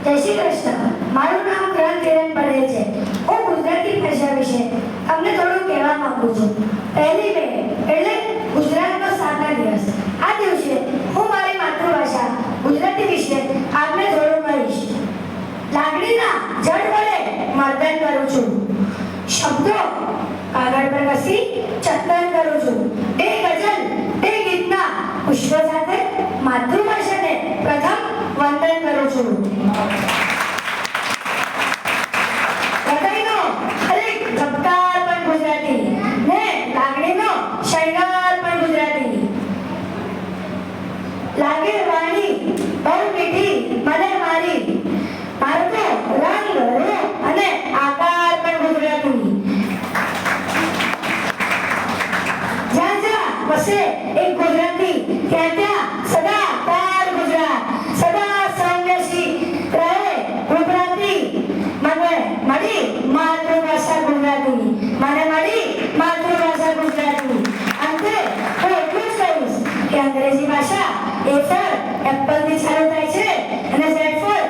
જય શ્રી કૃષ્ણ. મારું નામ ગ્રંથ કિરણ પટેલ છે. હું ગુજરાતી ભાષા વિશે તમને થોડું કહેવા માંગુ છું. પહેલી મે એટલે ગુજરાતનો સ્થાપના દિવસ. આ દિવસે હું મારી માતૃભાષા ગુજરાતી વિશે આપને થોડું કહીશ. લાગણીના જળ વડે મર્દન કરું છું. શબ્દો કાગળ પર ઘસી ચિંતન કરું છું. એ ગઝલ એ ગીતના પુષ્પ સાથે માતૃભાષાને પ્રથમ વંદન કરું છું. હૃદયનો હરેક ધબકાર પણ ગુજરાતી ને લાગણીનો શણગાર પણ ગુજરાતી. લાગે વાણી બહુ મીઠી મને મારી. મારો તો રંગ રૂપ અને આકાર પણ ગુજરાતી. જ્યાં જ્યાં વસે એક ગુજરાતી ત્યાં ત્યાં સદા પાર ગુજરાત સદા સૌમ્યસી રહે ગુજરાતી. મને મળી માતૃભાષા ગુજરાતી. મને મળી માતૃભાષા ગુજરાતી. અંતે હું એટલું જ કહીશ કે અંગ્રેજી ભાષા એ ફોર એપલ થી ચાલુ થાય છે અને ઝેડ ફોર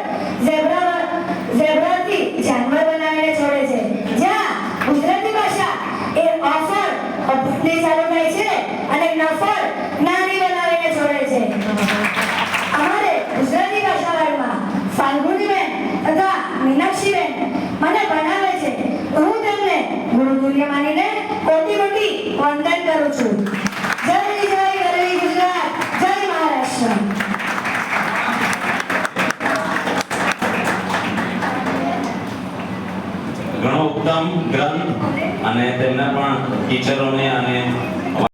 ઝેબ્રાથી જાનવર બનાવીને છોડે છે. જ્યાં ગુજરાતી ભાષા એ ઓફર થી ચાલુ થાય છે અને નફર નાની બનાવીને છોડે છે. અમારે ગુજરાતી ભાષા વાળમાં ફાલ્ગુનીબેન તથા મીનાક્ષીબેન મને ભણાવે છે. હું તેમને ગુરુતુલ્ય માનીને કોટી કોટી વંદન કરું છું. જય જય ગરવી ગુજરાત, જય મહારાષ્ટ્ર. ઘણો ઉત્તમ ગ્રંથ અને તેમના પણ ટીચરોને અને